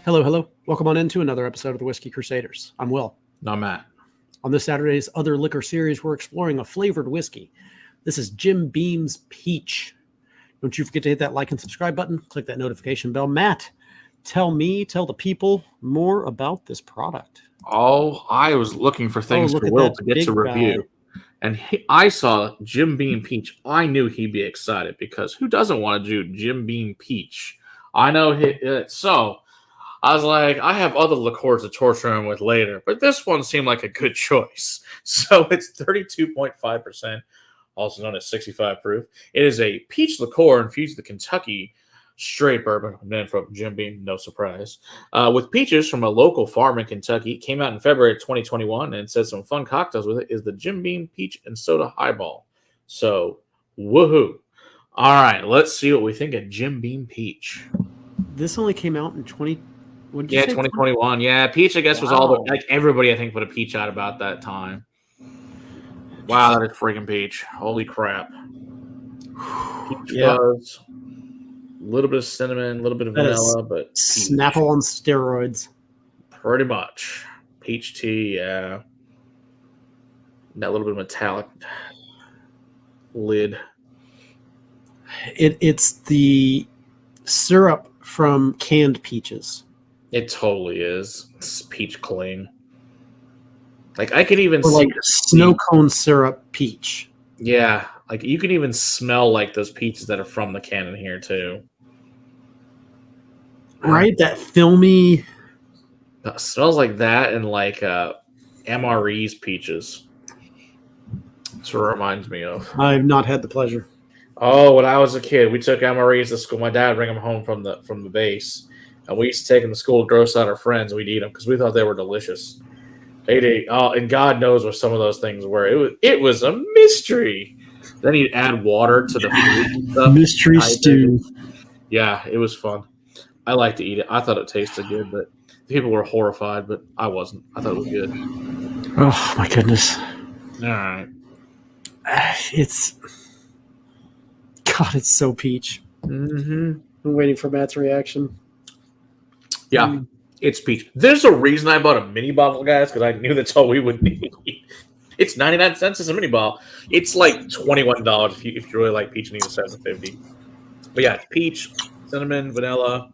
Hello, hello. Welcome on into another episode of the Whiskey Crusaders. I'm Will. No, Matt. On this Saturday's Other Liquor series, we're exploring a flavored whiskey. This is Jim Beam's Peach. Don't you forget to hit that like and subscribe button. Click that notification bell. Matt, tell the people more about this product. Oh, I was looking for things for Will to get to review. And I saw Jim Beam Peach. I knew he'd be excited because who doesn't want to do Jim Beam Peach? I know so I was like, I have other liqueurs to torture him with later, but this one seemed like a good choice. So it's 32.5%, also known as 65 proof. It is a peach liqueur infused with Kentucky straight bourbon, named from Jim Beam, no surprise, with peaches from a local farm in Kentucky. It came out in February 2021 and said some fun cocktails with it is the Jim Beam Peach and Soda Highball. So, woohoo. All right, let's see what we think of Jim Beam Peach. This only came out in 2021. Yeah, peach, I guess, was all the, like, everybody, I think, put a peach out about that time. Wow, that is freaking peach. Holy crap. Peach fuzz. A little bit of cinnamon, a little bit of vanilla, but peach. Snapple on steroids. Pretty much. Peach tea, yeah. That little bit of metallic lid. It's the syrup from canned peaches. It totally is. It's peach cling. Like, I could even see like snow cone syrup peach. Yeah, like you can even smell like those peaches that are from the can in here too. Right, that filmy. It smells like that and like MRE's peaches. That's what it reminds me of. I've not had the pleasure. Oh, when I was a kid, we took MRE's to school. My dad would bring them home from the base, and we used to take them to school to gross out our friends. We'd eat them because we thought they were delicious. And God knows what some of those things were. It was a mystery. Then you'd add water to the food and stuff. Mystery stew. Yeah, it was fun. I liked to eat it. I thought it tasted good, but people were horrified, but I wasn't. I thought it was good. Oh, my goodness. All right. It's so peach. Mm-hmm. I'm waiting for Matt's reaction. Yeah, it's peach. There's a reason I bought a mini bottle, guys, because I knew that's all we would need. It's 99 cents as a mini bottle. It's like $21 if you really like peach and need a $7.50. But yeah, peach, cinnamon, vanilla.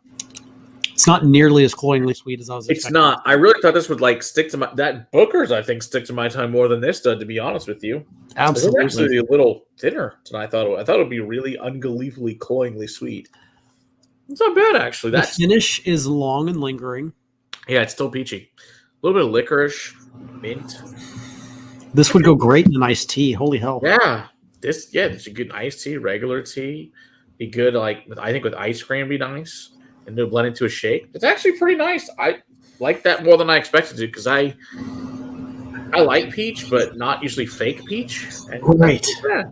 It's not nearly as cloyingly sweet as I was expecting. It's not. I really thought this would like stick to my Booker's. I think stick to my tongue more than this did, to be honest with you. Absolutely, it's actually a little thinner than I thought. I thought it would be really unbelievably cloyingly sweet. It's not bad actually. The finish is long and lingering. Yeah, it's still peachy. A little bit of licorice, mint. This would go great in an iced tea. Holy hell! Yeah, it's a good iced tea, regular tea. Be good, like I think with ice cream, be nice. And do blend into a shake. It's actually pretty nice. I like that more than I expected to because I like peach, but not usually fake peach. And right. Yeah.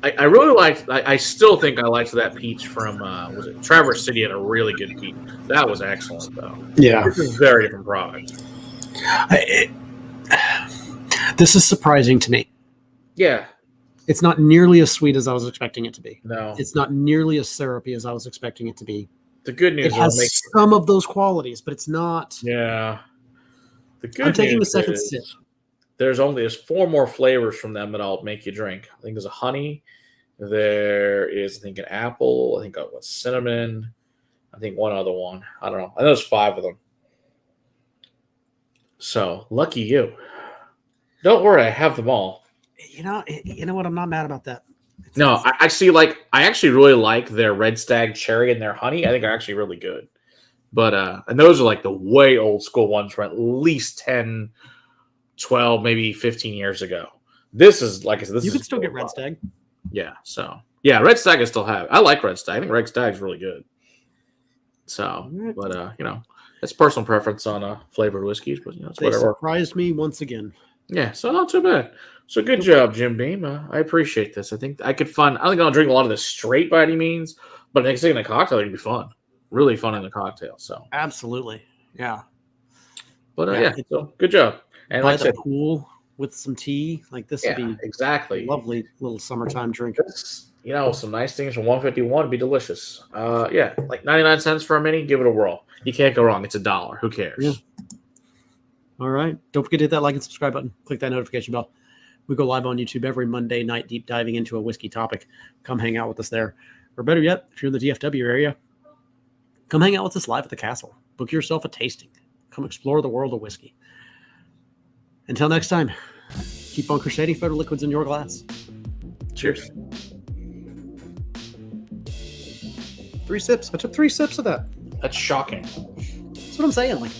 I really liked. I still think I liked that peach from was it Traverse City had a really good peach. That was excellent though. Yeah, this is a very different product. This is surprising to me. Yeah. It's not nearly as sweet as I was expecting it to be. No. It's not nearly as syrupy as I was expecting it to be. The good news it has some of those qualities, but it's not. Yeah. The good I'm taking news the second sip. There's 4 more flavors from them that I'll make you drink. I think there's a honey. There is, I think, an apple. I think cinnamon. I think one other one. I don't know. I know there's 5 of them. So lucky you. Don't worry, I have them all. You know what? I'm not mad about that. No, I actually really like their Red Stag Cherry and their honey. I think are actually really good. But and those are like the way old school ones from at least 10, 12, maybe 15 years ago. This is like I said, you can still get Red Stag. Yeah, so yeah, Red Stag I still have. I like Red Stag. I think Red Stag's really good. So, but it's personal preference on flavored whiskeys, but it's they whatever. Surprised me once again. Yeah, so not too bad. So good job, Jim Beam. I appreciate this. I think I think I'll drink a lot of this straight by any means, but next thing in a cocktail it'd be fun. Really fun in the cocktail. So absolutely, yeah. But so good job. And like I said, pool with some tea, like this would be exactly lovely little summertime drink. some nice things from 151 would be delicious. Yeah, like 99 cents for a mini, give it a whirl. You can't go wrong. It's $1. Who cares? Yeah. All right. Don't forget to hit that like and subscribe button. Click that notification bell. We go live on YouTube every Monday night, deep diving into a whiskey topic. Come hang out with us there. Or better yet, if you're in the DFW area, come hang out with us live at the castle. Book yourself a tasting. Come explore the world of whiskey. Until next time, keep on crusading for the liquids in your glass. Cheers. 3 sips. I took 3 sips of that. That's shocking. That's what I'm saying. Like,